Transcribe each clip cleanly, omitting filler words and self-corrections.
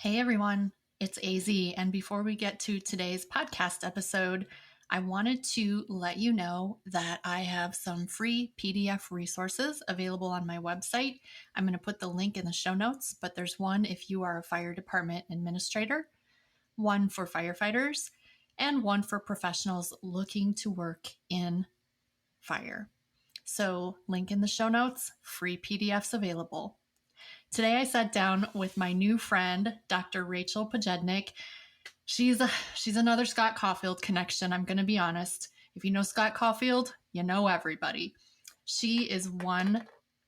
Hey everyone, it's AZ. And before we get to today's podcast episode, I wanted to let you know that I have some free PDF resources available on my website. I'm going to put the link in the show notes, but there's one if you are a fire department administrator, one for firefighters, and one for professionals looking to work in fire. So, link in the show notes, free PDFs available. Today I sat down with my new friend, Dr. Rachele Pojednic. She's another Scott Caufield connection, I'm going to be honest. If you know Scott Caufield, you know everybody. She is one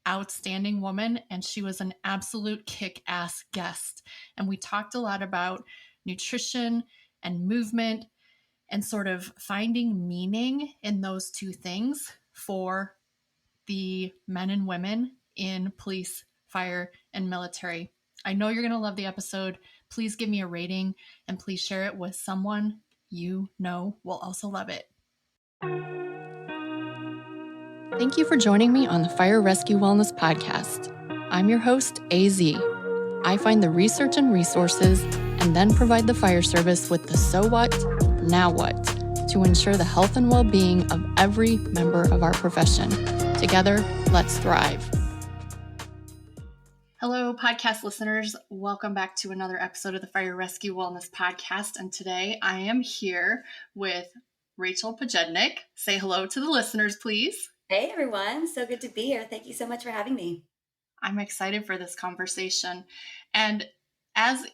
outstanding woman, and she was an absolute kick-ass guest. And we talked a lot about nutrition and movement and sort of finding meaning in those two things for the men and women in police, fire, and military. I know you're going to love the episode. Please give me a rating and please share it with someone you know will also love it. Thank you for joining me on the Fire Rescue Wellness Podcast. I'm your host, AZ. I find the research and resources and then provide the fire service with the so what, now what, to ensure the health and well-being of every member of our profession. Together, let's thrive. Hello, podcast listeners. Welcome back to another episode of the Fire Rescue Wellness Podcast. And today I am here with Rachele Pojednic. Say hello to the listeners, please. Hey, everyone. So good to be here. Thank you so much for having me. I'm excited for this conversation. And as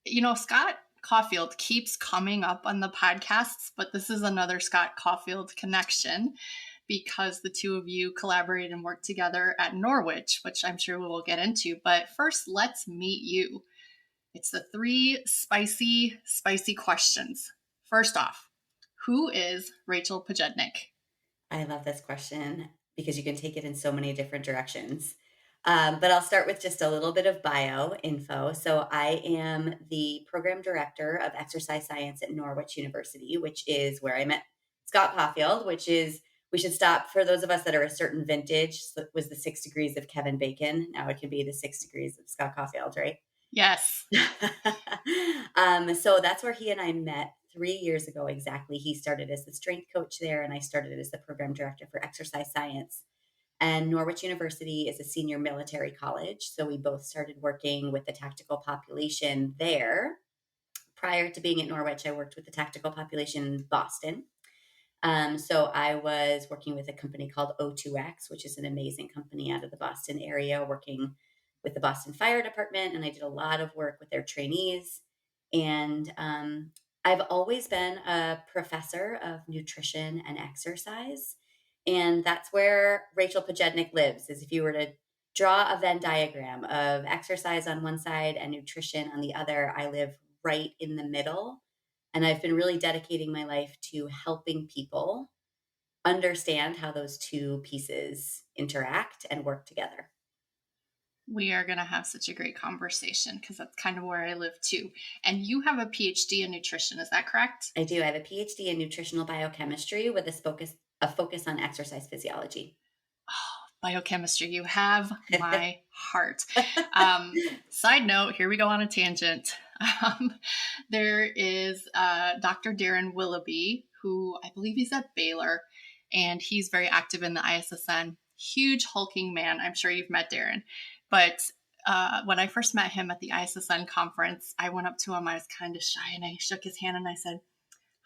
you know, Scott Caufield keeps coming up on the podcasts, but this is another Scott Caufield connection, because the two of you collaborate and work together at Norwich, which I'm sure we will get into. But first, let's meet you. It's the three spicy questions. First off, who is Rachele Pojednic? I love this question because you can take it in so many different directions. But I'll start with just a little bit of bio info. So I am the program director of exercise science at Norwich University, which is where I met Scott Caufield, which is, we should stop for those of us that are a certain vintage. So it was the 6 degrees of Kevin Bacon. Now it can be the 6 degrees of Scott Caufield, right? Yes. So that's where he and I met 3 years ago exactly. He started as the strength coach there, and I started as the program director for exercise science. And Norwich University is a senior military college. So we both started working with the tactical population there. Prior to being at Norwich, I worked with the tactical population in Boston. So I was working with a company called O2X, which is an amazing company out of the Boston area, working with the Boston Fire Department. And I did a lot of work with their trainees. And I've always been a professor of nutrition and exercise. And that's where Rachele Pojednic lives, is if you were to draw a Venn diagram of exercise on one side and nutrition on the other, I live right in the middle. And I've been really dedicating my life to helping people understand how those two pieces interact and work together. We are going to have such a great conversation because that's kind of where I live too. And you have a PhD in nutrition, is that correct? I do. I have a PhD in nutritional biochemistry with a focus on exercise physiology. Oh, biochemistry, you have my heart. Side note, here we go on a tangent. There is Dr. Darren Willoughby, who I believe he's at Baylor, and he's very active in the ISSN. Huge hulking man. I'm sure you've met Darren. But when I first met him at the ISSN conference, I went up to him. I was kind of shy, and I shook his hand and I said,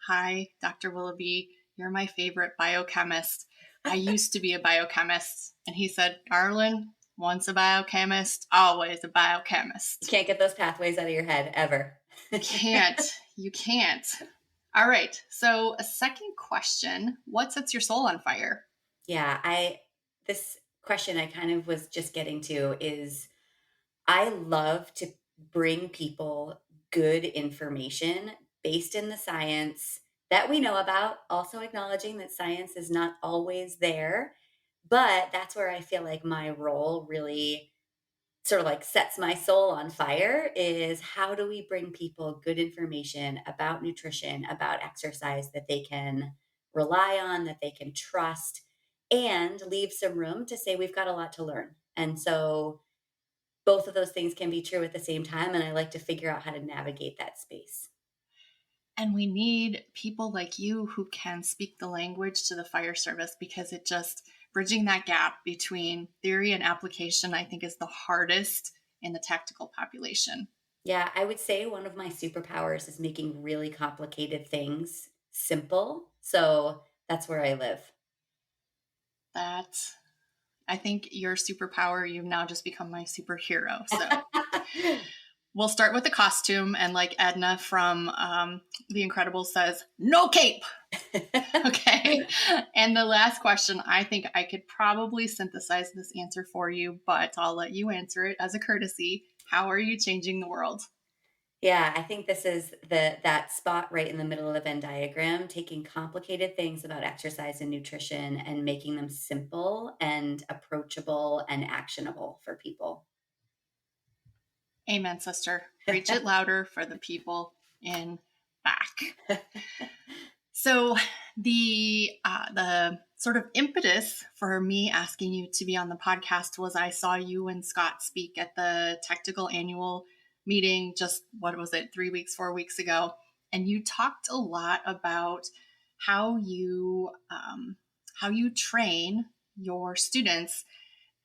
"Hi, Dr. Willoughby. You're my favorite biochemist. I used to be a biochemist." And he said, "Darling, once a biochemist, always a biochemist." You can't get those pathways out of your head ever. You can't. All right. So a second question, what sets your soul on fire? Yeah, this question I kind of was just getting to is I love to bring people good information based in the science that we know about, also acknowledging that science is not always there. But that's where I feel like my role really sort of like sets my soul on fire, is how do we bring people good information about nutrition, about exercise that they can rely on, that they can trust, and leave some room to say we've got a lot to learn. And so both of those things can be true at the same time. And I like to figure out how to navigate that space. And we need people like you who can speak the language to the fire service, because it just bridging that gap between theory and application, I think, is the hardest in the tactical population. Yeah, I would say one of my superpowers is making really complicated things simple. So that's where I live. That I think your superpower, you've now just become my superhero. So we'll start with the costume. And like Edna from The Incredibles says, no cape. Okay. And the last question, I think I could probably synthesize this answer for you, but I'll let you answer it as a courtesy. How are you changing the world? Yeah, I think this is that spot right in the middle of the Venn diagram, taking complicated things about exercise and nutrition and making them simple and approachable and actionable for people. Amen, sister. Preach it louder for the people in back. So the sort of impetus for me asking you to be on the podcast was I saw you and Scott speak at the technical annual meeting just, what was it, 3 weeks, 4 weeks ago. And you talked a lot about how you train your students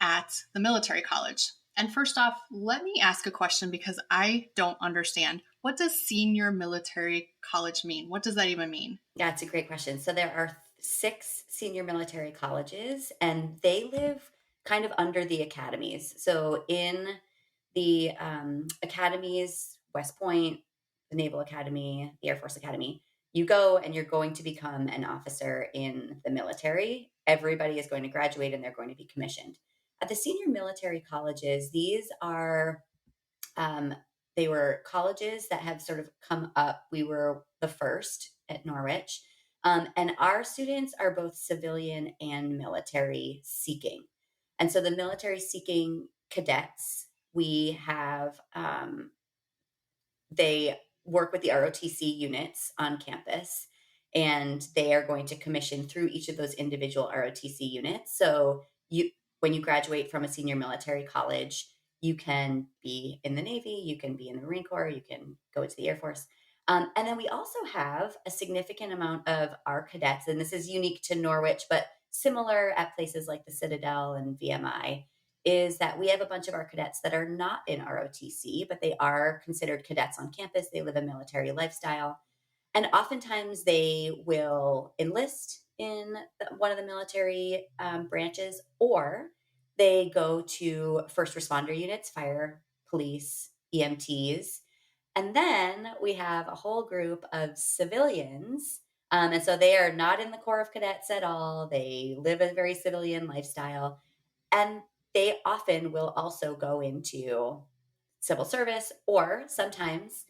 at the military college. And first off, let me ask a question because I don't understand. What does senior military college mean? What does that even mean? Yeah, it's a great question. So there are 6 senior military colleges, and they live kind of under the academies. So in the academies, West Point, the Naval Academy, the Air Force Academy, you go and you're going to become an officer in the military. Everybody is going to graduate and they're going to be commissioned. At the senior military colleges, these are they were colleges that have sort of come up. We were the first at Norwich. And our students are both civilian and military seeking. And so the military seeking cadets, we have, they work with the ROTC units on campus, and they are going to commission through each of those individual ROTC units. So when you graduate from a senior military college, you can be in the Navy, you can be in the Marine Corps, you can go to the Air Force. And then we also have a significant amount of our cadets, and this is unique to Norwich, but similar at places like the Citadel and VMI, is that we have a bunch of our cadets that are not in ROTC, but they are considered cadets on campus. They live a military lifestyle. And oftentimes they will enlist in one of the military branches, or they go to first responder units, fire, police, EMTs. And then we have a whole group of civilians. And so they are not in the Corps of Cadets at all. They live a very civilian lifestyle. And they often will also go into civil service, or sometimes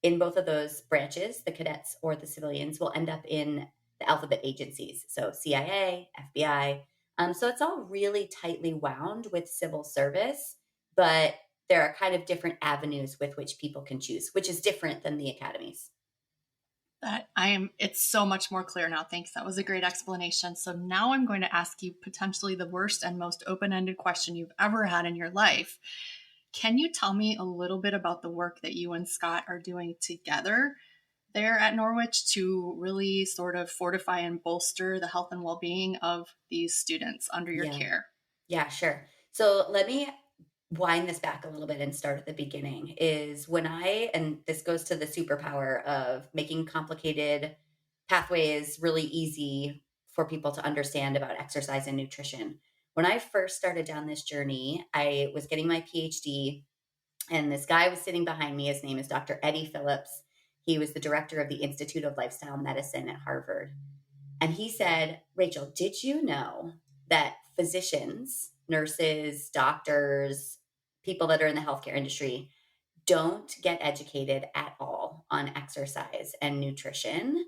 in both of those branches, the cadets or the civilians will end up in the alphabet agencies. So CIA, FBI. So it's all really tightly wound with civil service, but there are kind of different avenues with which people can choose, which is different than the academies. It's so much more clear now. Thanks. That was a great explanation. So now I'm going to ask you potentially the worst and most open-ended question you've ever had in your life. Can you tell me a little bit about the work that you and Scott are doing together there at Norwich to really sort of fortify and bolster the health and well-being of these students under your care? Yeah, sure. So let me wind this back a little bit and start at the beginning. Is when and this goes to the superpower of making complicated pathways really easy for people to understand about exercise and nutrition. When I first started down this journey, I was getting my PhD, and this guy was sitting behind me. His name is Dr. Eddie Phillips. He was the director of the Institute of Lifestyle Medicine at Harvard. And he said, Rachel, did you know that physicians, nurses, doctors, people that are in the healthcare industry don't get educated at all on exercise and nutrition?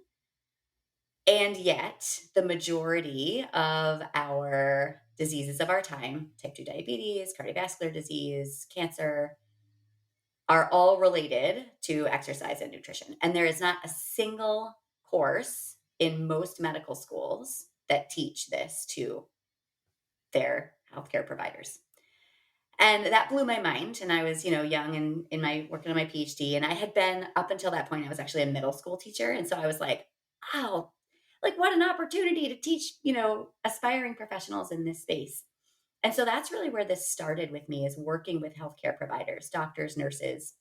And yet, the majority of our diseases of our time, type 2 diabetes, cardiovascular disease, cancer, are all related to exercise and nutrition. And there is not a single course in most medical schools that teach this to their healthcare providers. And that blew my mind. And I was, young and in my working on my PhD. And I had been up until that point, I was actually a middle school teacher. And so I was like, wow, like what an opportunity to teach, aspiring professionals in this space. And so that's really where this started with me, is working with healthcare providers, doctors, nurses,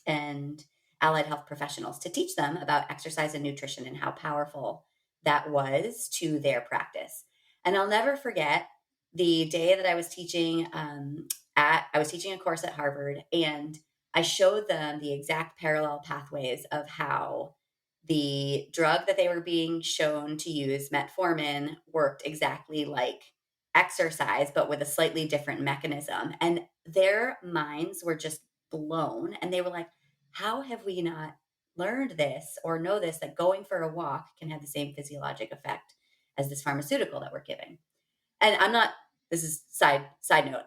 and allied health professionals to teach them about exercise and nutrition and how powerful that was to their practice. And I'll never forget the day that I was teaching I was teaching a course at Harvard, and I showed them the exact parallel pathways of how the drug that they were being shown to use, metformin, worked exactly like exercise, but with a slightly different mechanism. And their minds were just blown. And they were like, how have we not learned this or know this, that going for a walk can have the same physiologic effect as this pharmaceutical that we're giving? And I'm not, this is side note.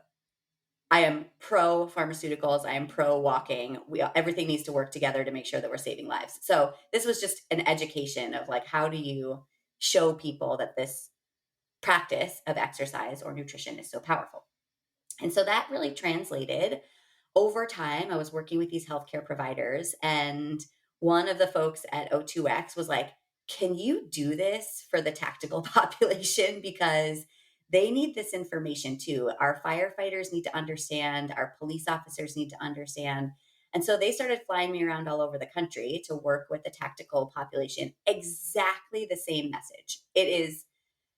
I am pro pharmaceuticals. I am pro walking. Everything needs to work together to make sure that we're saving lives. So this was just an education of like, how do you show people that this practice of exercise or nutrition is so powerful? And so that really translated over time. I was working with these healthcare providers, and one of the folks at O2X was like, can you do this for the tactical population? Because they need this information too. Our firefighters need to understand, our police officers need to understand. And so they started flying me around all over the country to work with the tactical population. Exactly the same message. It is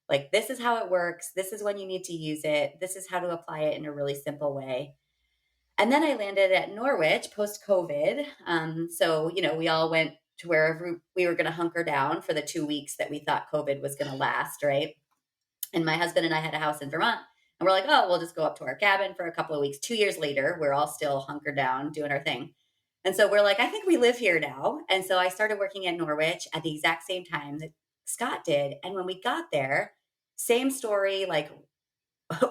like, this is how it works. This is when you need to use it. This is how to apply it in a really simple way. And then I landed at Norwich post-COVID. So, we all went to wherever we were going to hunker down for the 2 weeks that we thought COVID was going to last, right? And my husband and I had a house in Vermont. And we're like, oh, we'll just go up to our cabin for a couple of weeks. 2 years later, we're all still hunkered down doing our thing. And so we're like, I think we live here now. And so I started working at Norwich at the exact same time that Scott did. And when we got there, same story, like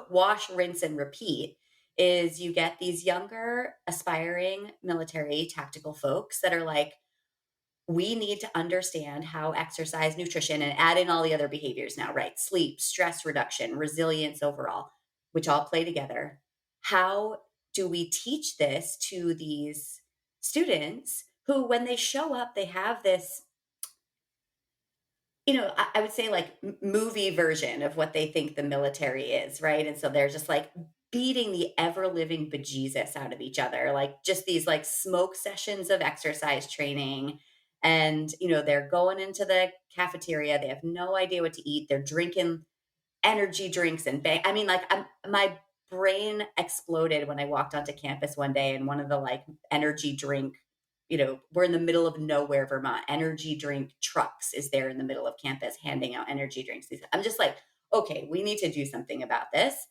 wash, rinse, and repeat, is you get these younger, aspiring military tactical folks that are like, we need to understand how exercise, nutrition, and add in all the other behaviors now, right? Sleep, stress reduction, resilience overall, which all play together. How do we teach this to these students who, when they show up, they have this, I would say like movie version of what they think the military is, right? And so they're just like beating the ever living bejesus out of each other, like just these like smoke sessions of exercise training. And, they're going into the cafeteria. They have no idea what to eat. They're drinking energy drinks and I mean, like my brain exploded when I walked onto campus one day, and one of the like energy drink, we're in the middle of nowhere, Vermont. Energy drink trucks is there in the middle of campus handing out energy drinks. I'm just like, okay, we need to do something about this.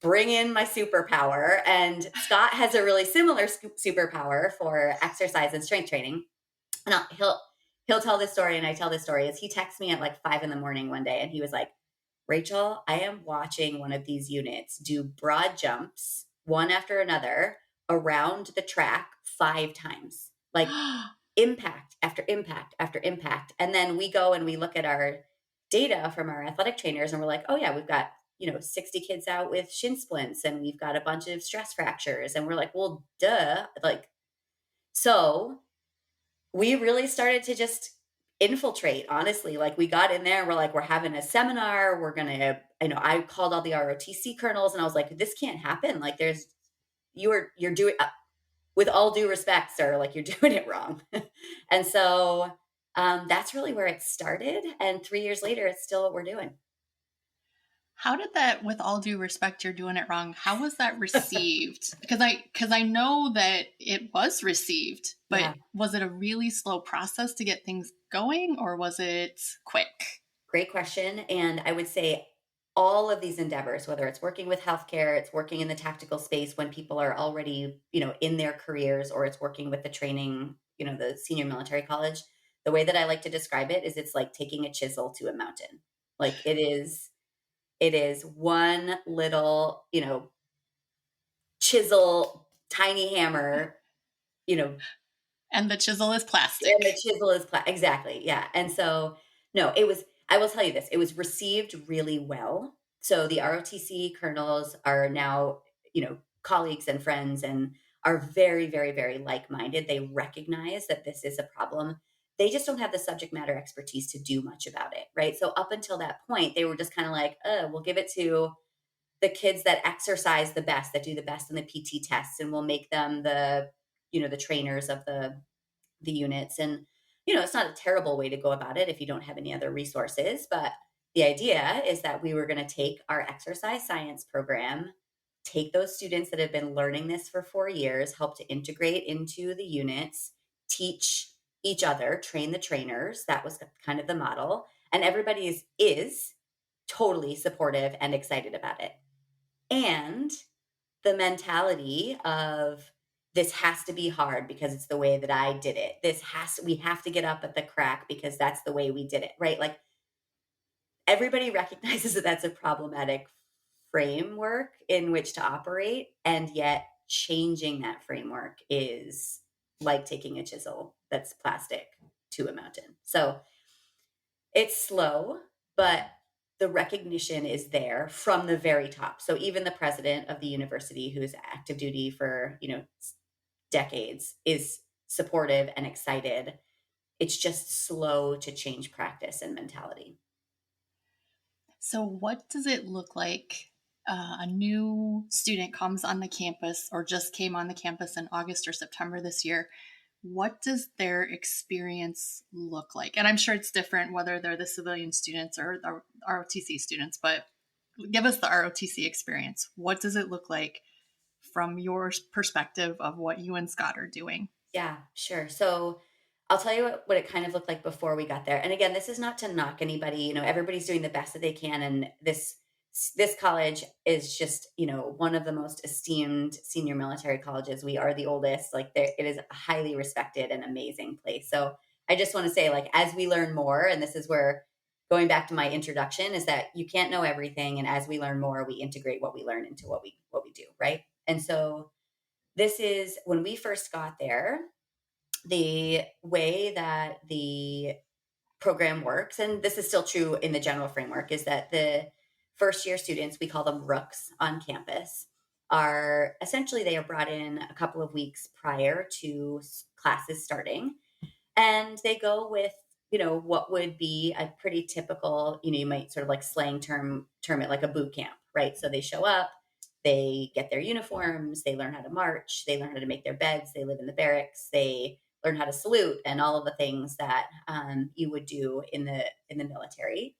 Bring in my superpower. And Scott has a really similar superpower for exercise and strength training. And he'll tell this story, and I tell this story. Is he texts me at like 5 a.m. one day, and he was like, Rachel, I am watching one of these units do broad jumps, one after another, around the track 5 times, like impact after impact after impact. And then we go and we look at our data from our athletic trainers, and we're like, oh yeah, we've got 60 kids out with shin splints, and we've got a bunch of stress fractures. And we're like, well, duh. Like, so we really started to just infiltrate, honestly. Like, we got in there and we're like, we're having a seminar. We're going to, I called all the ROTC colonels, and I was like, this can't happen. Like, you're doing, with all due respect, sir, like, you're doing it wrong. And so that's really where it started. And 3 years later, it's still what we're doing. How did that, with all due respect, you're doing it wrong, how was that received? Because I know that it was received, but yeah. Was it a really slow process to get things going, or was it quick? Great question. And I would say all of these endeavors, whether it's working with healthcare, it's working in the tactical space when people are already, in their careers, or it's working with the training, the senior military college, the way that I like to describe it is it's like taking a chisel to a mountain. Like, it is one little, chisel, tiny hammer, And the chisel is plastic. And the chisel is exactly. Yeah. And so, no, I will tell you this, it was received really well. So the ROTC colonels are now, colleagues and friends and are very, very, very like-minded. They recognize that this is a problem. They just don't have the subject matter expertise to do much about it, right? So up until that point, they were just kind of like, we'll give it to the kids that exercise the best, that do the best in the PT tests, and we'll make them the trainers of the units. And, it's not a terrible way to go about it if you don't have any other resources. But the idea is that we were going to take our exercise science program, take those students that have been learning this for 4 years, help to integrate into the units, teach each other, train the trainers. That was kind of the model. And everybody is totally supportive and excited about it. And the mentality of this has to be hard because it's the way that I did it. We have to get up at the crack because that's the way we did it, right? Like everybody recognizes that that's a problematic framework in which to operate. And yet changing that framework is like taking a chisel that's plastic to a mountain. So it's slow, but the recognition is there from the very top. So even the president of the university, who is active duty for, decades, is supportive and excited. It's just slow to change practice and mentality. So what does it look like? A new student comes on the campus or just came on the campus in August or September this year. What does their experience look like? And I'm sure it's different whether they're the civilian students or the ROTC students, but give us the ROTC experience. What does it look like from your perspective of what you and Scott are doing? Yeah, sure. So I'll tell you what it kind of looked like before we got there. And again, this is not to knock anybody. Everybody's doing the best that they can. And this college is just, one of the most esteemed senior military colleges. We are the oldest. Like it is a highly respected and amazing place. So I just want to say, like, as we learn more, and this is where going back to my introduction is that you can't know everything. And as we learn more, we integrate what we learn into what we do. Right. And so this is when we first got there, the way that the program works, and this is still true in the general framework, is that the first year students, we call them rooks on campus, are essentially, they are brought in a couple of weeks prior to classes starting. And they go with, what would be a pretty typical, you might sort of like slang term it like a boot camp, right? So they show up, they get their uniforms, they learn how to march, they learn how to make their beds, they live in the barracks, they learn how to salute, and all of the things that you would do in the military.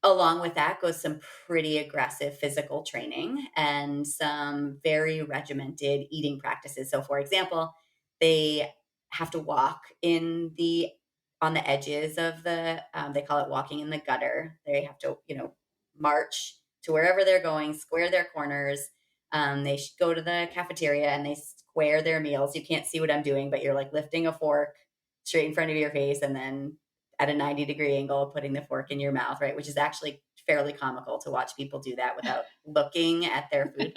Along with that goes some pretty aggressive physical training and some very regimented eating practices. So, for example, they have to walk on the edges of they call it walking in the gutter. They have to, march to wherever they're going, square their corners. They go to the cafeteria and they square their meals. You can't see what I'm doing, but you're like lifting a fork straight in front of your face and then at a 90-degree angle, putting the fork in your mouth, right? Which is actually fairly comical to watch people do that without looking at their food.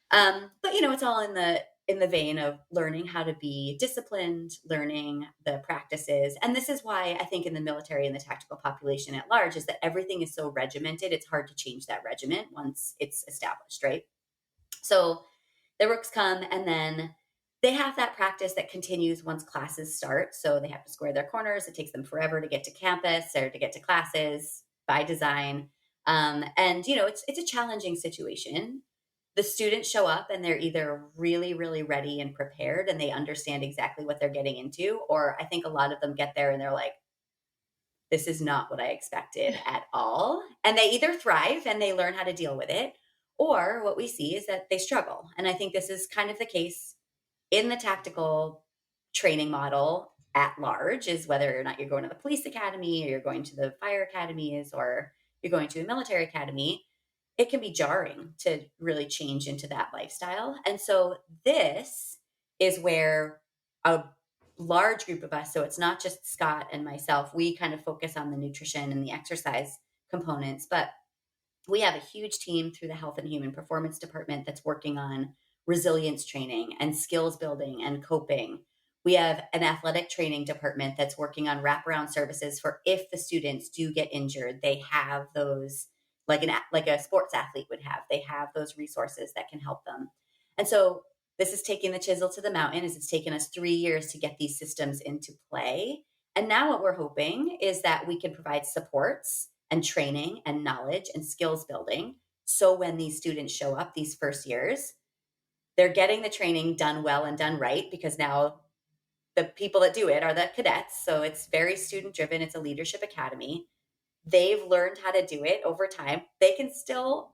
But it's all in the vein of learning how to be disciplined, learning the practices. And this is why I think in the military and the tactical population at large is that everything is so regimented. It's hard to change that regiment once it's established, right? So the rooks come and then they have that practice that continues once classes start. So they have to square their corners. It takes them forever to get to campus or to get to classes by design. And, it's a challenging situation. The students show up and they're either really, really ready and prepared and they understand exactly what they're getting into. Or I think a lot of them get there and they're like, this is not what I expected at all. And they either thrive and they learn how to deal with it, or what we see is that they struggle. And I think this is kind of the case in the tactical training model at large, is whether or not you're going to the police academy or you're going to the fire academies or you're going to a military academy, it can be jarring to really change into that lifestyle. And so this is where a large group of us, so it's not just Scott and myself, we kind of focus on the nutrition and the exercise components, but we have a huge team through the Health and Human Performance Department that's working on resilience training and skills building and coping. We have an athletic training department that's working on wraparound services for if the students do get injured, they have those like a sports athlete would have. They have those resources that can help them. And so this is taking the chisel to the mountain, is it's taken us 3 years to get these systems into play. And now what we're hoping is that we can provide supports and training and knowledge and skills building. So when these students show up these first years, they're getting the training done well and done right, because now the people that do it are the cadets. So it's very student driven. It's a leadership academy. They've learned how to do it over time. They can still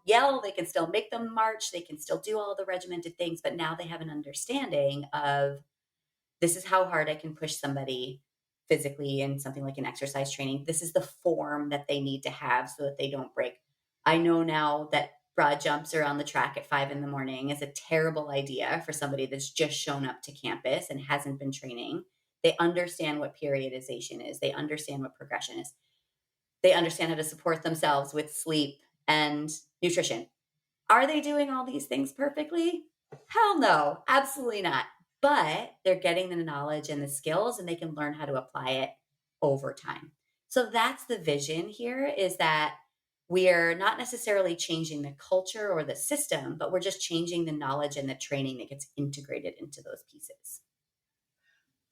yell, they can still make them march, they can still do all the regimented things, but now they have an understanding of, this is how hard I can push somebody physically in something like an exercise training. This is the form that they need to have so that they don't break. I know now that broad jumps around the track at 5 a.m. is a terrible idea for somebody that's just shown up to campus and hasn't been training. They understand what periodization is. They understand what progression is. They understand how to support themselves with sleep and nutrition. Are they doing all these things perfectly? Hell no, absolutely not. But they're getting the knowledge and the skills, and they can learn how to apply it over time. So that's the vision here, is that we're not necessarily changing the culture or the system, but we're just changing the knowledge and the training that gets integrated into those pieces.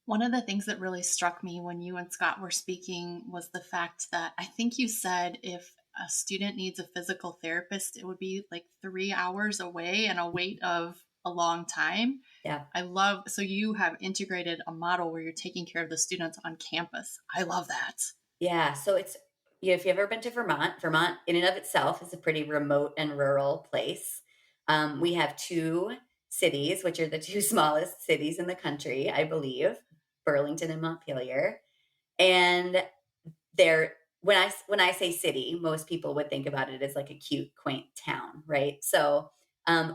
One of the things that really struck me when you and Scott were speaking was the fact that I think you said if a student needs a physical therapist, it would be like 3 hours away and a wait of a long time. Yeah. So you have integrated a model where you're taking care of the students on campus. I love that. Yeah. So if you've ever been to Vermont in and of itself is a pretty remote and rural place. We have 2 cities, which are the 2 smallest cities in the country, I believe, Burlington and Montpelier. And when I say city, most people would think about it as like a cute, quaint town, right? So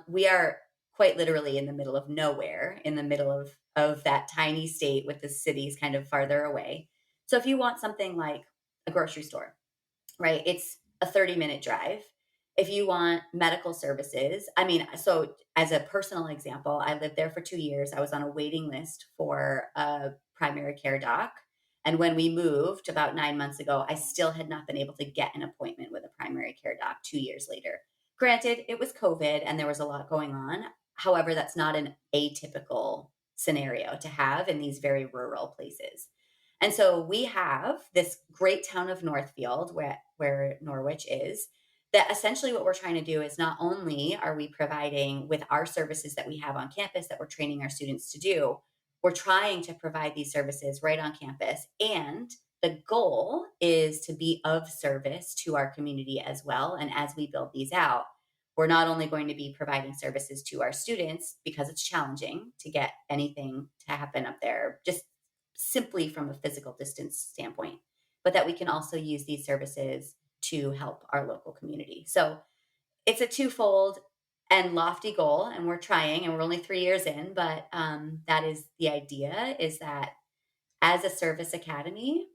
we are quite literally in the middle of nowhere, in the middle of that tiny state, with the cities kind of farther away. So if you want something like a grocery store, right, it's a 30-minute drive. If you want medical services, so as a personal example, I lived there for 2 years. I was on a waiting list for a primary care doc. And when we moved about 9 months ago, I still had not been able to get an appointment with a primary care doc 2 years later. Granted, it was COVID and there was a lot going on. However, that's not an atypical scenario to have in these very rural places. And so we have this great town of Northfield, where Norwich is, that essentially what we're trying to do is not only are we providing with our services that we have on campus that we're training our students to do, we're trying to provide these services right on campus. And the goal is to be of service to our community as well. And as we build these out, we're not only going to be providing services to our students, because it's challenging to get anything to happen up there, just simply from a physical distance standpoint, but that we can also use these services to help our local community. So it's a twofold and lofty goal, and we're trying, and we're only 3 years in, but that is the idea, is that as a service academy,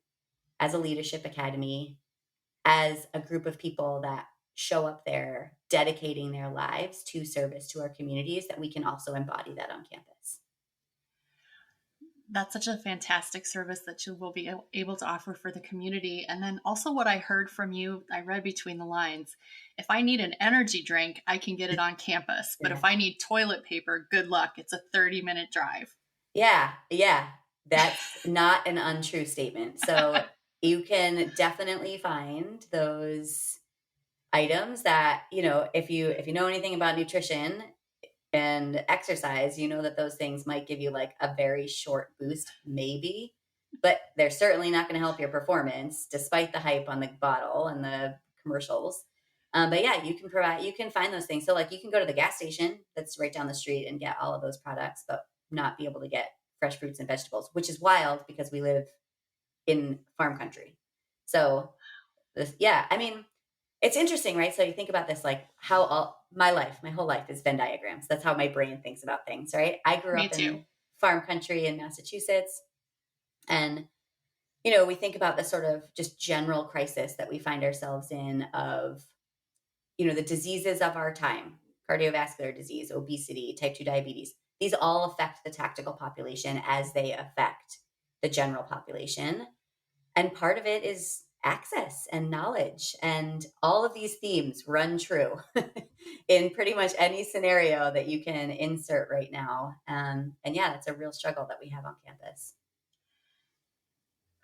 as a leadership academy, as a group of people that show up there dedicating their lives to service to our communities, that we can also embody that on campus. That's such a fantastic service that you will be able to offer for the community. And then also what I heard from you, I read between the lines. If I need an energy drink, I can get it on campus. But if I need toilet paper, good luck. It's a 30-minute drive. Yeah. That's not an untrue statement. So you can definitely find those items that, if you know anything about nutrition and exercise, you know that those things might give you like a very short boost, maybe, but they're certainly not going to help your performance, despite the hype on the bottle and the commercials. But yeah, you can find those things. So like you can go to the gas station that's right down the street and get all of those products, but not be able to get fresh fruits and vegetables, which is wild because we live in farm country. So it's interesting, right? So you think about this, like how my whole life is Venn diagrams. That's how my brain thinks about things, right? I grew up in farm country in Massachusetts. And, we think about the sort of just general crisis that we find ourselves in of, the diseases of our time, cardiovascular disease, obesity, type 2 diabetes. These all affect the tactical population as they affect the general population. And part of it is access and knowledge. And all of these themes run true in pretty much any scenario that you can insert right now. And yeah, it's a real struggle that we have on campus.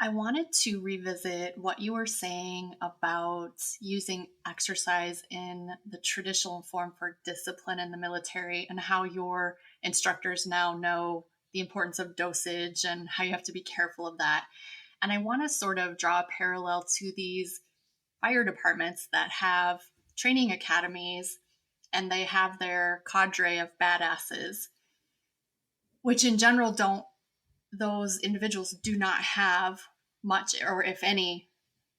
I wanted to revisit what you were saying about using exercise in the traditional form for discipline in the military, and how your instructors now know the importance of dosage and how you have to be careful of that. And I want to sort of draw a parallel to these fire departments that have training academies, and they have their cadre of badasses, which in general those individuals do not have much, or if any,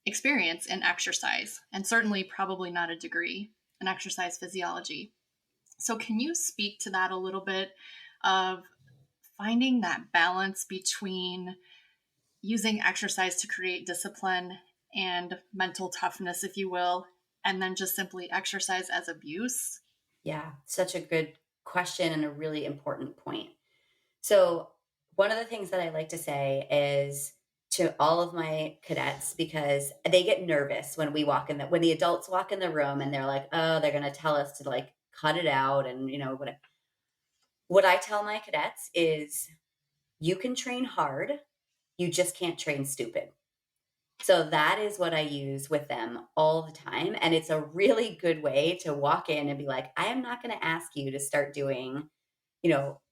experience in exercise, and certainly probably not a degree in exercise physiology. So can you speak to that a little bit, of finding that balance between using exercise to create discipline and mental toughness, if you will, and then just simply exercise as abuse? Yeah, such a good question and a really important point. So, one of the things that I like to say is to all of my cadets, because they get nervous when when the adults walk in the room and they're like, oh, they're going to tell us to like cut it out. And, what I tell my cadets is you can train hard, you just can't train stupid. So that is what I use with them all the time. And it's a really good way to walk in and be like, I am not going to ask you to start doing,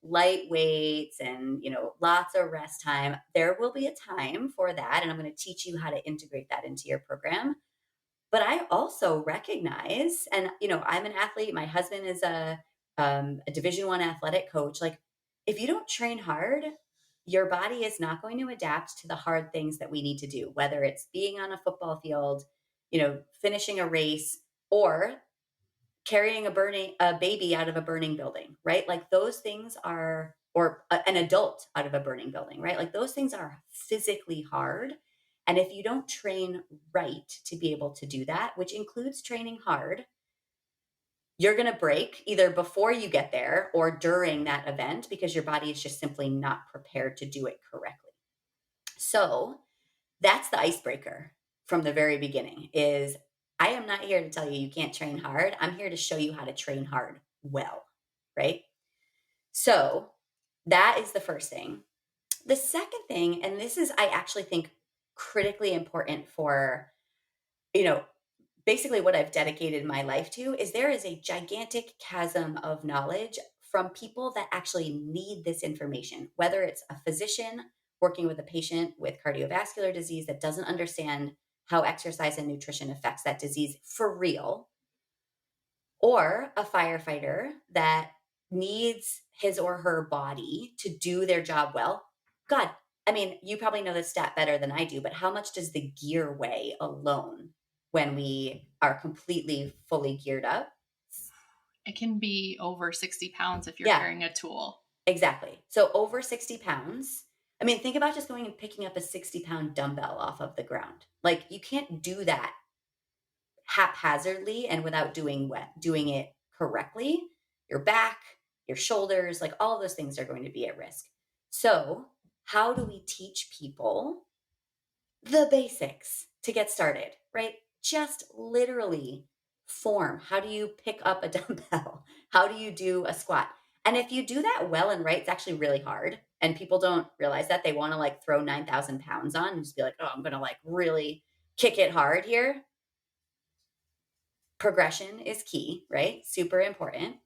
light weights and, lots of rest time. There will be a time for that. And I'm going to teach you how to integrate that into your program. But I also recognize, and, I'm an athlete. My husband is a Division I athletic coach. Like, if you don't train hard, your body is not going to adapt to the hard things that we need to do, whether it's being on a football field, finishing a race, or carrying a baby out of a burning building, right? Like those things are, or an adult out of a burning building, right? Like those things are physically hard. And if you don't train right to be able to do that, which includes training hard, you're going to break either before you get there or during that event, because your body is just simply not prepared to do it correctly. So that's the icebreaker from the very beginning is, I am not here to tell you you can't train hard. I'm here to show you how to train hard well, right? So that is the first thing. The second thing, and this is, I actually think, critically important for, basically what I've dedicated my life to, is there is a gigantic chasm of knowledge from people that actually need this information, whether it's a physician working with a patient with cardiovascular disease that doesn't understand how exercise and nutrition affects that disease for real, or a firefighter that needs his or her body to do their job well. God, I mean, you probably know this stat better than I do, but how much does the gear weigh alone when we are completely fully geared up? It can be over 60 pounds if you're Yeah, carrying a tool. exactly. So over 60 pounds. I mean, think about just going and picking up a 60-pound dumbbell off of the ground. Like, you can't do that haphazardly and without doing it correctly. Your back, your shoulders, like all of those things are going to be at risk. So how do we teach people the basics to get started, right? Just literally form. How do you pick up a dumbbell? How do you do a squat? And if you do that well and right, it's actually really hard. And people don't realize that. They want to like throw 9,000 pounds on and just be like, oh, I'm going to like really kick it hard here. Progression is key, right? Super important.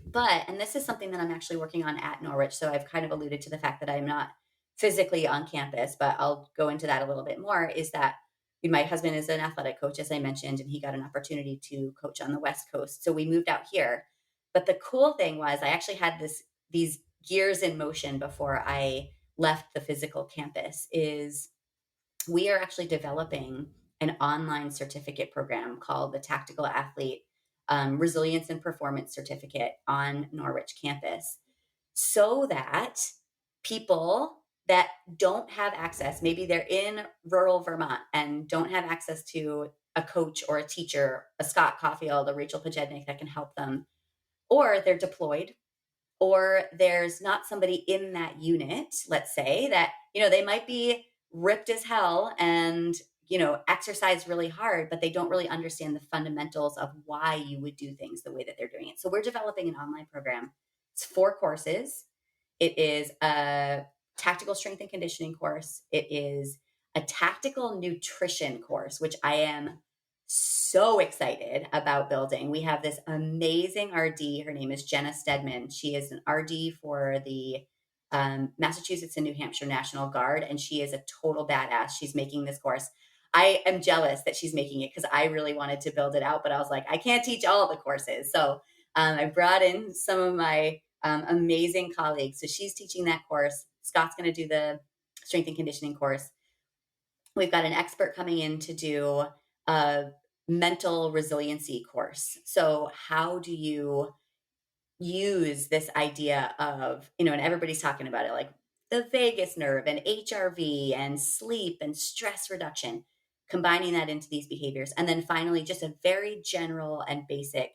But, and this is something that I'm actually working on at Norwich. So I've kind of alluded to the fact that I'm not physically on campus, but I'll go into that a little bit more, is that my husband is an athletic coach, as I mentioned, and he got an opportunity to coach on the West Coast. So we moved out here. But the cool thing was I actually had these gears in motion before I left the physical campus. Is we are actually developing an online certificate program called the Tactical Athlete Resilience and Performance Certificate on Norwich campus, so that people that don't have access, maybe they're in rural Vermont and don't have access to a coach or a teacher, a Scott Caufield, a Rachele Pojednic that can help them, or they're deployed, or there's not somebody in that unit, let's say, that, they might be ripped as hell and, exercise really hard, but they don't really understand the fundamentals of why you would do things the way that they're doing it. So we're developing an online program. It's 4 courses. It is a tactical strength and conditioning course. It is a tactical nutrition course, which I am so excited about building. We have this amazing RD. Her name is Jenna Stedman. She is an RD for the Massachusetts and New Hampshire National Guard, and she is a total badass. She's making this course. I am jealous that she's making it because I really wanted to build it out, but I was like, I can't teach all the courses. So I brought in some of my amazing colleagues. So she's teaching that course. Scott's going to do the strength and conditioning course. We've got an expert coming in to do a mental resiliency course. So how do you use this idea of, and everybody's talking about it, like the vagus nerve and HRV and sleep and stress reduction, combining that into these behaviors. And then finally, just a very general and basic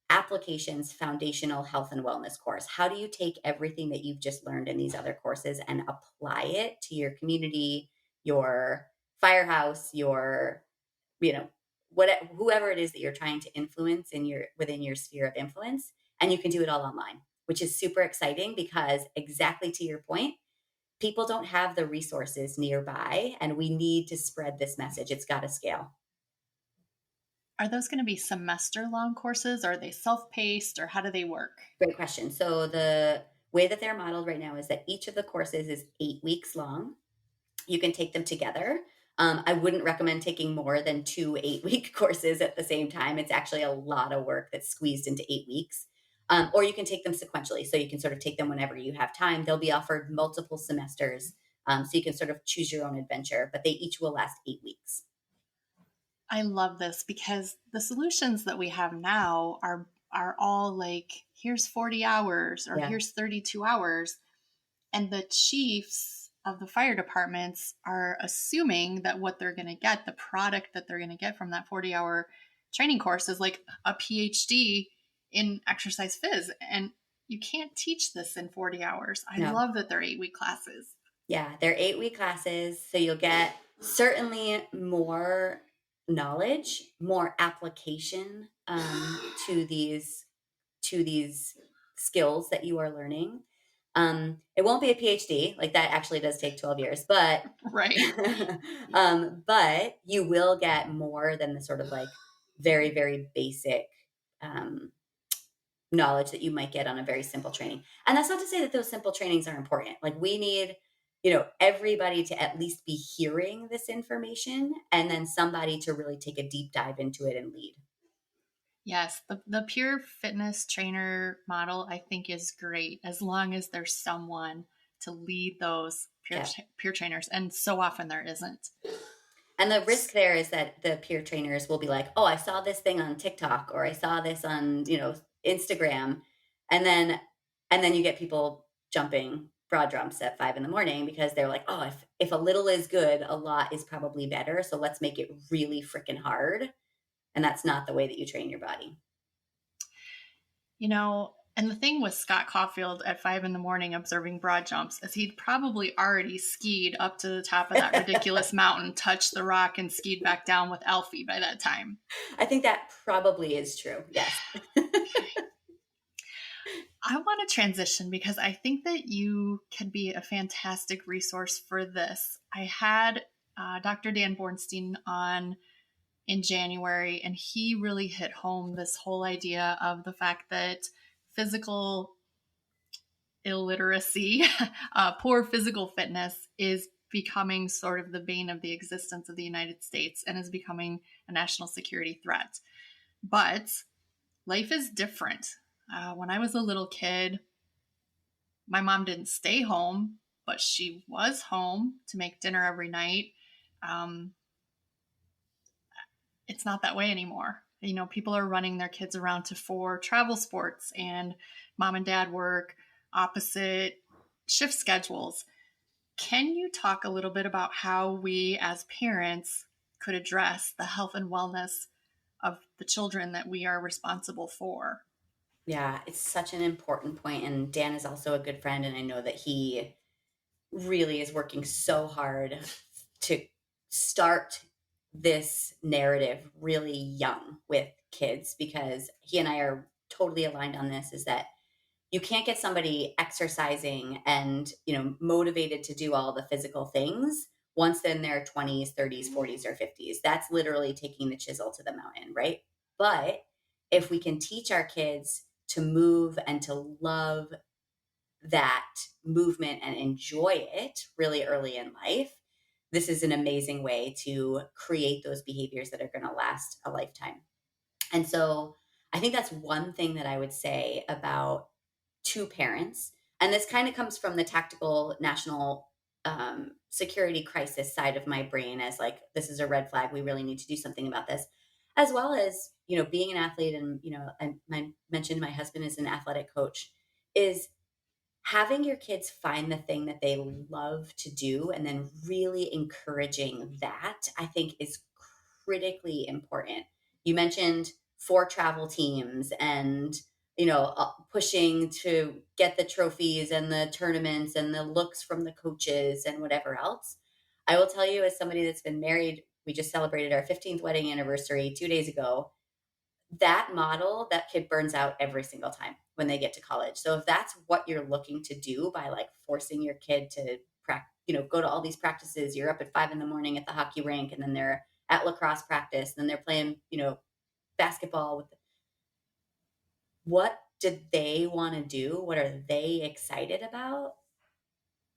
applications foundational health and wellness course. How do you take everything that you've just learned in these other courses and apply it to your community, your firehouse, your, whoever it is that you're trying to influence within your sphere of influence. And you can do it all online, which is super exciting because, exactly to your point, people don't have the resources nearby, and we need to spread this message. It's got to scale. Are those going to be semester-long courses? Are they self-paced, or how do they work? Great question. So the way that they're modeled right now is that each of the courses is 8 weeks long. You can take them together. I wouldn't recommend taking more than 2 8-week courses at the same time. It's actually a lot of work that's squeezed into 8 weeks. Or you can take them sequentially. So you can sort of take them whenever you have time. They'll be offered multiple semesters. So you can sort of choose your own adventure, but they each will last 8 weeks. I love this because the solutions that we have now are all like, here's 40 hours or here's 32 hours. And the chiefs of the fire departments are assuming that what they're going to get, the product that they're going to get from that 40-hour training course, is like a PhD in exercise phys. And you can't teach this in 40 hours. I love that they're 8-week classes. Yeah, they're 8-week classes. So you'll get certainly more knowledge, more application to these skills that you are learning. It won't be a PhD, like that actually does take 12 years, but right. But you will get more than the sort of like very, very basic knowledge that you might get on a very simple training. And that's not to say that those simple trainings are important. Like, we need, everybody to at least be hearing this information, and then somebody to really take a deep dive into it and lead. Yes, the pure fitness trainer model, I think, is great as long as there's someone to lead those peer trainers. And so often there isn't. And the risk there is that the peer trainers will be like, oh, I saw this thing on TikTok, or I saw this on, Instagram. And then you get people jumping broad jumps at 5 a.m. because they're like, oh, if a little is good, a lot is probably better. So let's make it really freaking hard. And that's not the way that you train your body. And the thing with Scott Caufield at 5 a.m. observing broad jumps is he'd probably already skied up to the top of that ridiculous mountain, touched the rock, and skied back down with Alfie by that time. I think that probably is true. Yes. I want to transition because I think that you can be a fantastic resource for this. I had Dr. Dan Bornstein on in January, and he really hit home this whole idea of the fact that physical illiteracy, poor physical fitness, is becoming sort of the bane of the existence of the United States and is becoming a national security threat. But life is different. When I was a little kid, my mom didn't stay home, but she was home to make dinner every night. It's not that way anymore. People are running their kids around for travel sports, and mom and dad work opposite shift schedules. Can you talk a little bit about how we as parents could address the health and wellness of the children that we are responsible for? Yeah, it's such an important point. And Dan is also a good friend. And I know that he really is working so hard to start this narrative really young with kids, because he and I are totally aligned on this, is that you can't get somebody exercising and, motivated to do all the physical things once they're in their 20s, 30s, 40s, or 50s. That's literally taking the chisel to the mountain, right? But if we can teach our kids to move and to love that movement and enjoy it really early in life, this is an amazing way to create those behaviors that are going to last a lifetime. And so I think that's one thing that I would say about to parents. And this kind of comes from the tactical national security crisis side of my brain, as like, this is a red flag. We really need to do something about this, as well as, being an athlete. And, I mentioned my husband is an athletic coach, is having your kids find the thing that they love to do and then really encouraging that, I think, is critically important. You mentioned 4 travel teams and, pushing to get the trophies and the tournaments and the looks from the coaches and whatever else. I will tell you, as somebody that's been married, we just celebrated our 15th wedding anniversary 2 days ago. That model, that kid burns out every single time when they get to college. So if that's what you're looking to do by like forcing your kid to go to all these practices, you're up at 5 a.m. at the hockey rink, and then they're at lacrosse practice, and then they're playing, basketball with. What did they want to do? What are they excited about?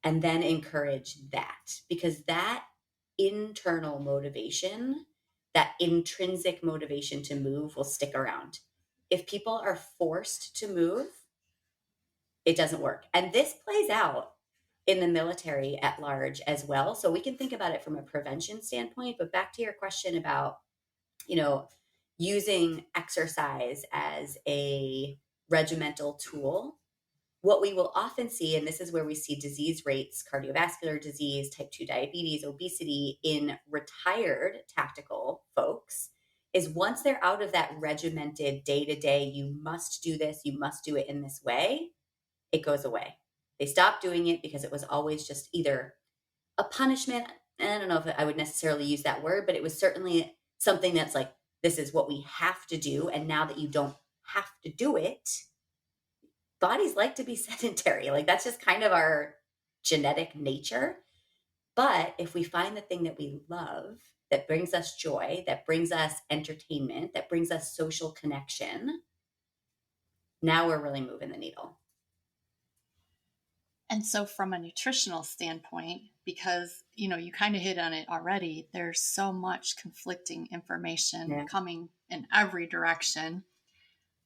And then encourage that, because that internal motivation, that intrinsic motivation to move will stick around. If people are forced to move, it doesn't work. And this plays out in the military at large as well. So we can think about it from a prevention standpoint, but back to your question about, using exercise as a regimental tool. What we will often see, and this is where we see disease rates, cardiovascular disease, type 2 diabetes, obesity in retired tactical folks, is once they're out of that regimented day-to-day, you must do this, you must do it in this way, it goes away. They stop doing it because it was always just either a punishment. And I don't know if I would necessarily use that word, but it was certainly something that's like, this is what we have to do. And now that you don't have to do it, bodies like to be sedentary. Like, that's just kind of our genetic nature. But if we find the thing that we love, that brings us joy, that brings us entertainment, that brings us social connection, now we're really moving the needle. And so from a nutritional standpoint, because, you kind of hit on it already, there's so much conflicting information coming in every direction.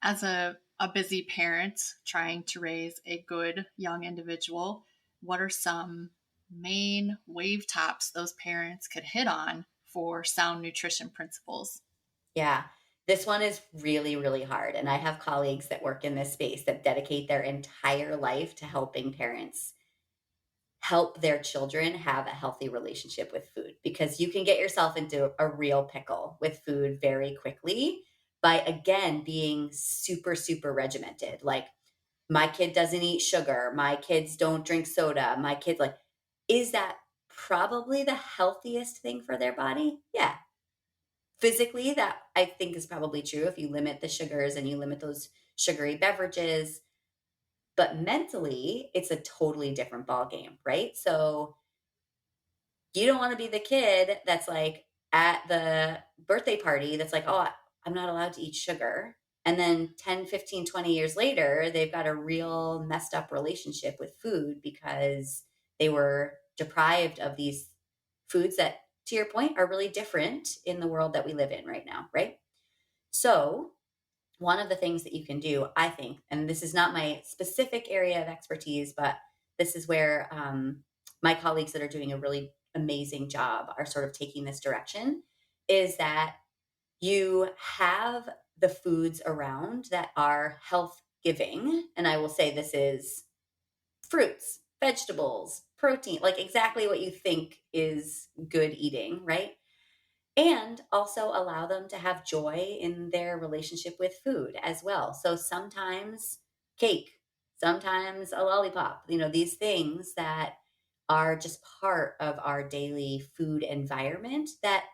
As a busy parent trying to raise a good young individual, what are some main wave tops those parents could hit on for sound nutrition principles? Yeah. This one is really, really hard. And I have colleagues that work in this space that dedicate their entire life to helping parents help their children have a healthy relationship with food, because you can get yourself into a real pickle with food very quickly by, again, being super, super regimented. Like, my kid doesn't eat sugar. My kids don't drink soda. My kids, like, is that probably the healthiest thing for their body? Yeah. Physically, that I think is probably true if you limit the sugars and you limit those sugary beverages. But mentally, it's a totally different ballgame, right? So you don't want to be the kid that's like at the birthday party that's like, oh, I'm not allowed to eat sugar. And then 10, 15, 20 years later, they've got a real messed up relationship with food because they were deprived of these foods that, to your point, are really different in the world that we live in right now, right? So one of the things that you can do, I think, and this is not my specific area of expertise, but this is where my colleagues that are doing a really amazing job are sort of taking this direction, is that you have the foods around that are health giving. And I will say this is fruits, vegetables, protein, like exactly what you think is good eating, right? And also allow them to have joy in their relationship with food as well. So sometimes cake, sometimes a lollipop, these things that are just part of our daily food environment that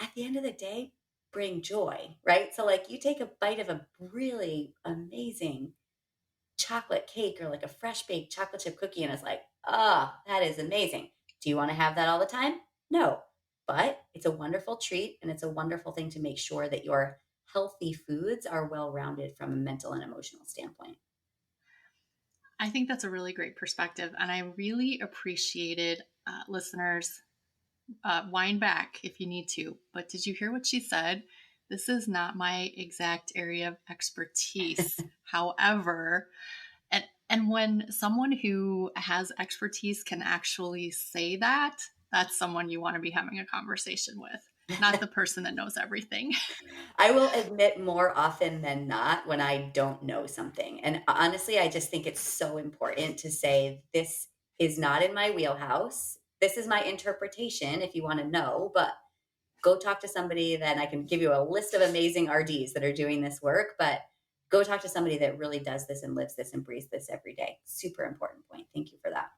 at the end of the day, bring joy, right? So like you take a bite of a really amazing chocolate cake or like a fresh baked chocolate chip cookie and it's like, that is amazing. Do you want to have that all the time? No, but it's a wonderful treat and it's a wonderful thing to make sure that your healthy foods are well-rounded from a mental and emotional standpoint. I think that's a really great perspective. And I really appreciated listeners, wind back if you need to. But did you hear what she said? This is not my exact area of expertise. However, and when someone who has expertise can actually say that, that's someone you want to be having a conversation with, not the person that knows everything. I will admit more often than not when I don't know something. And honestly, I just think it's so important to say, this is not in my wheelhouse. This is my interpretation if you want to know, but go talk to somebody. Then I can give you a list of amazing RDs that are doing this work, but go talk to somebody that really does this and lives this and breathes this every day. Super important point. Thank you for that.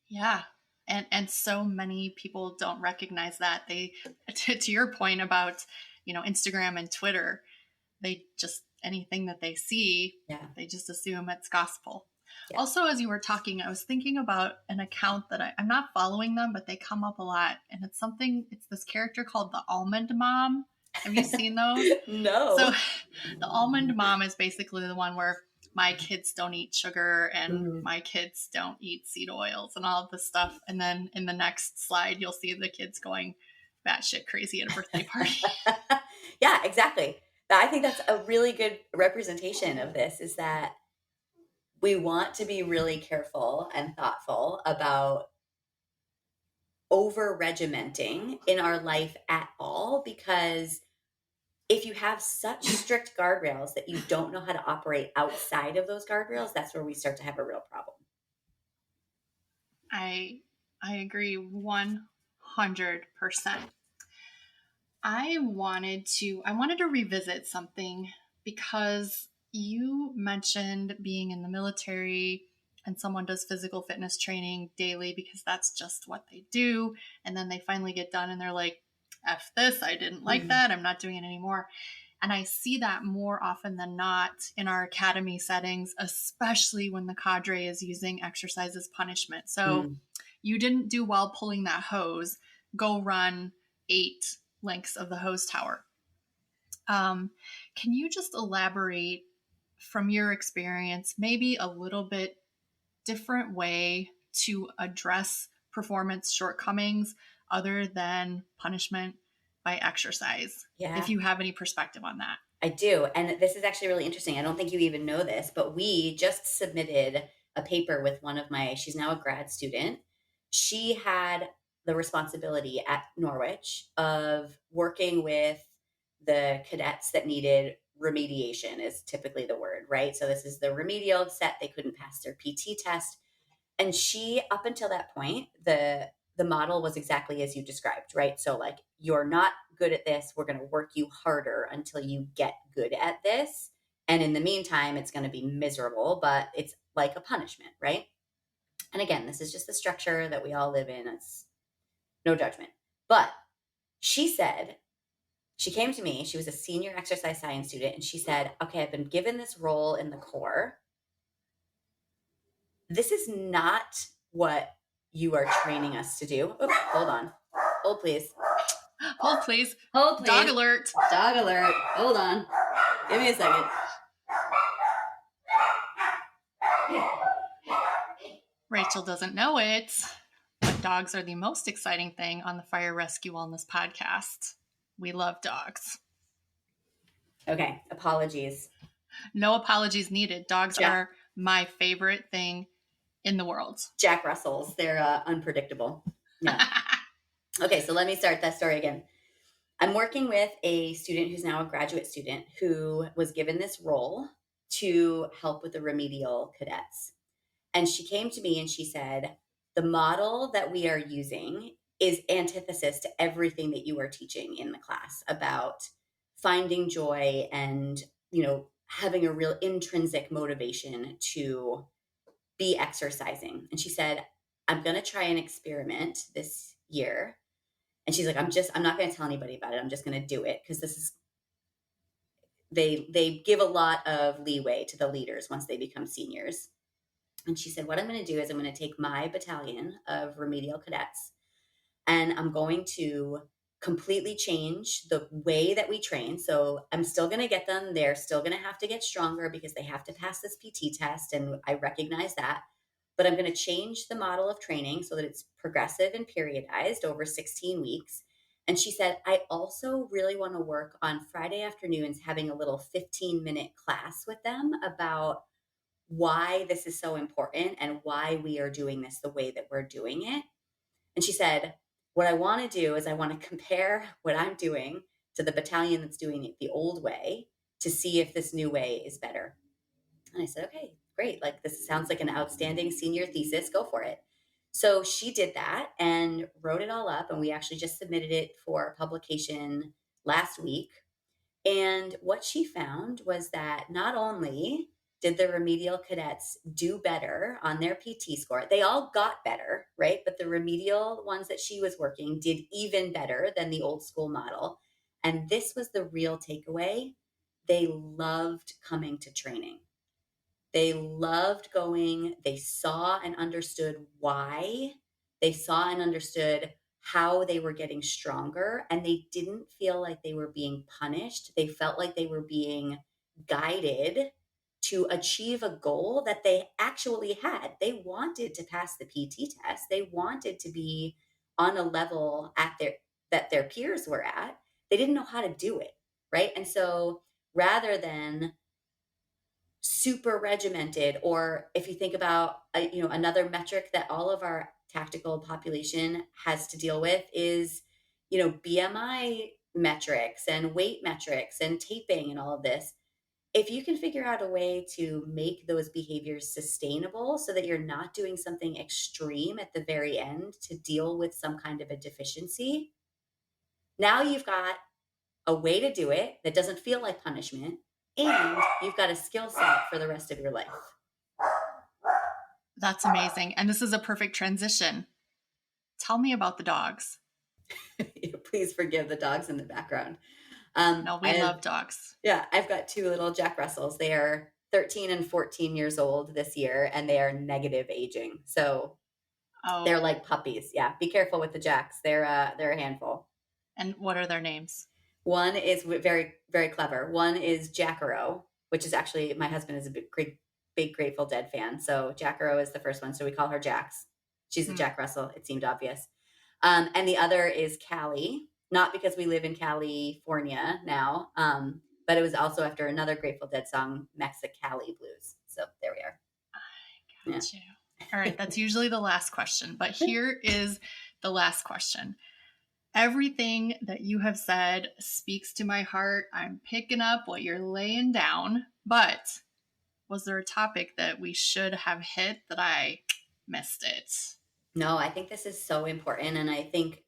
Yeah. And so many people don't recognize that. They, to your point about, Instagram and Twitter, they just, anything that they see, they just assume it's gospel. Yeah. Also, as you were talking, I was thinking about an account that I'm not following them, but they come up a lot. And it's this character called the Almond Mom. Have you seen those? No. So the Almond Mom is basically the one where my kids don't eat sugar and my kids don't eat seed oils and all of this stuff. And then in the next slide, you'll see the kids going batshit crazy at a birthday party. Yeah, exactly. I think that's a really good representation of this, is that we want to be really careful and thoughtful about over regimenting in our life at all, because if you have such strict guardrails that you don't know how to operate outside of those guardrails, that's where we start to have a real problem. I agree 100%. I wanted to revisit something, because you mentioned being in the military and someone does physical fitness training daily because that's just what they do. And then they finally get done and they're like, F this, I didn't like that, I'm not doing it anymore. And I see that more often than not in our academy settings, especially when the cadre is using exercise as punishment. So you didn't do well pulling that hose, go run 8 lengths of the hose tower. Can you just elaborate from your experience, maybe a little bit different way to address performance shortcomings other than punishment by exercise? Yeah. If you have any perspective on that. I do. And this is actually really interesting. I don't think you even know this, but we just submitted a paper with she's now a grad student. She had the responsibility at Norwich of working with the cadets that needed remediation, is typically the word, right? So this is the remedial set. They couldn't pass their PT test. And she, up until that point, the model was exactly as you described, right? So like, you're not good at this. We're going to work you harder until you get good at this. And in the meantime, it's going to be miserable, but it's like a punishment, right? And again, this is just the structure that we all live in. It's no judgment. But she said, she came to me, she was a senior exercise science student, and she said, okay, I've been given this role in the Corps. This is not what you are training us to do. Oh, hold on. Hold, please. Hold, please. Hold, please. Dog alert. Dog alert. Hold on. Give me a second. Rachel doesn't know it, but dogs are the most exciting thing on the Fire Rescue Wellness podcast. We love dogs. Okay. Apologies. No apologies needed. Dogs are my favorite thing in the world. Jack Russells. They're unpredictable. Yeah. Okay. So let me start that story again. I'm working with a student who's now a graduate student who was given this role to help with the remedial cadets. And she came to me and she said, the model that we are using is antithesis to everything that you are teaching in the class about finding joy and, having a real intrinsic motivation to be exercising. And she said, I'm going to try an experiment this year. And she's like, I'm not going to tell anybody about it. I'm just going to do it because they give a lot of leeway to the leaders once they become seniors. And she said, what I'm going to do is I'm going to take my battalion of remedial cadets and I'm going to completely change the way that we train. So I'm still going to get them. They're still going to have to get stronger because they have to pass this PT test. And I recognize that. But I'm going to change the model of training so that it's progressive and periodized over 16 weeks. And she said, I also really want to work on Friday afternoons, having a little 15-minute class with them about why this is so important and why we are doing this the way that we're doing it. And she said, what I want to do is I want to compare what I'm doing to the battalion that's doing it the old way to see if this new way is better. And I said, okay, great. Like, this sounds like an outstanding senior thesis. Go for it. So she did that and wrote it all up. And we actually just submitted it for publication last week. And what she found was that not only did the remedial cadets do better on their PT score, they all got better, right? But the remedial ones that she was working did even better than the old school model. And this was the real takeaway. They loved coming to training. They loved going. They saw and understood why. They saw and understood how they were getting stronger, and they didn't feel like they were being punished. They felt like they were being guided to achieve a goal that they actually had. They wanted to pass the PT test. They wanted to be on a level that their peers were at. They didn't know how to do it, right? And so rather than super regimented, or if you think about another metric that all of our tactical population has to deal with is BMI metrics and weight metrics and taping and all of this. If you can figure out a way to make those behaviors sustainable so that you're not doing something extreme at the very end to deal with some kind of a deficiency, now you've got a way to do it that doesn't feel like punishment, and you've got a skill set for the rest of your life. That's amazing. And this is a perfect transition. Tell me about the dogs. Please forgive the dogs in the background. No, we love dogs. Yeah, I've got two little Jack Russells. They are 13 and 14 years old this year, and they are negative aging. So they're like puppies. Yeah, be careful with the Jacks. They're a handful. And what are their names? One is very, very clever. One is Jackaro, which is actually, my husband is a big Grateful Dead fan. So Jackaro is the first one. So we call her Jax. She's a Jack Russell. It seemed obvious. And the other is Callie, not because we live in California now, but it was also after another Grateful Dead song, Mexicali Blues. So there we are. I got you. All right. That's usually the last question, but here is the last question. Everything that you have said speaks to my heart. I'm picking up what you're laying down, but was there a topic that we should have hit that I missed it? No, I think this is so important. And I think,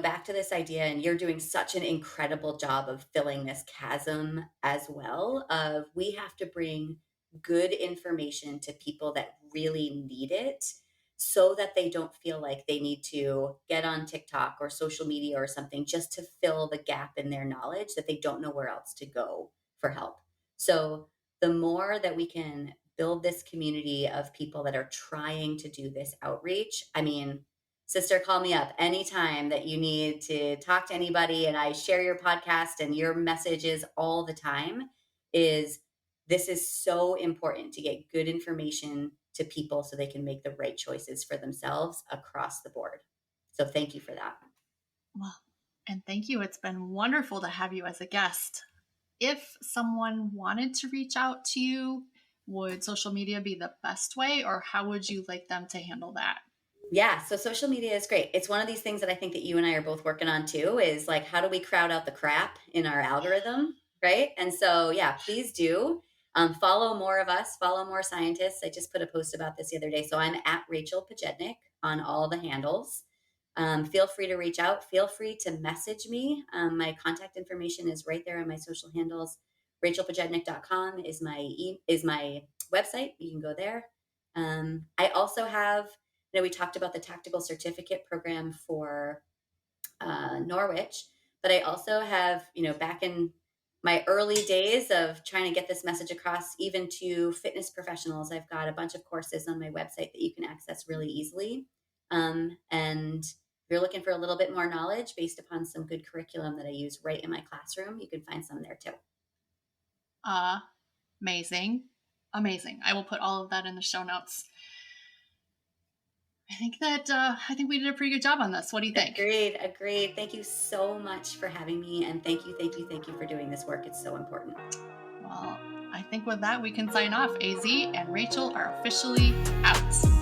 back to this idea, and you're doing such an incredible job of filling this chasm as well, of we have to bring good information to people that really need it so that they don't feel like they need to get on TikTok or social media or something just to fill the gap in their knowledge that they don't know where else to go for help. So the more that we can build this community of people that are trying to do this outreach, I mean, sister, call me up anytime that you need to talk to anybody, and I share your podcast and your messages all the time. This is so important to get good information to people so they can make the right choices for themselves across the board. So thank you for that. Well, and thank you. It's been wonderful to have you as a guest. If someone wanted to reach out to you, would social media be the best way, or how would you like them to handle that? Yeah, so social media is great. It's one of these things that I think that you and I are both working on too, is like, how do we crowd out the crap in our algorithm, right? And so, yeah, please do. Follow more of us, follow more scientists. I just put a post about this the other day. So I'm at Rachele Pojednic on all the handles. Feel free to reach out. Feel free to message me. My contact information is right there on my social handles. RachelePojednic.com is my website. You can go there. I also have, we talked about the tactical certificate program for Norwich, but I also have, back in my early days of trying to get this message across, even to fitness professionals, I've got a bunch of courses on my website that you can access really easily. And if you're looking for a little bit more knowledge based upon some good curriculum that I use right in my classroom, you can find some there too. Amazing. Amazing. I will put all of that in the show notes. I think we did a pretty good job on this. What do you think? Agreed. Thank you so much for having me. And thank you for doing this work. It's so important. Well, I think with that, we can sign off. AZ and Rachel are officially out.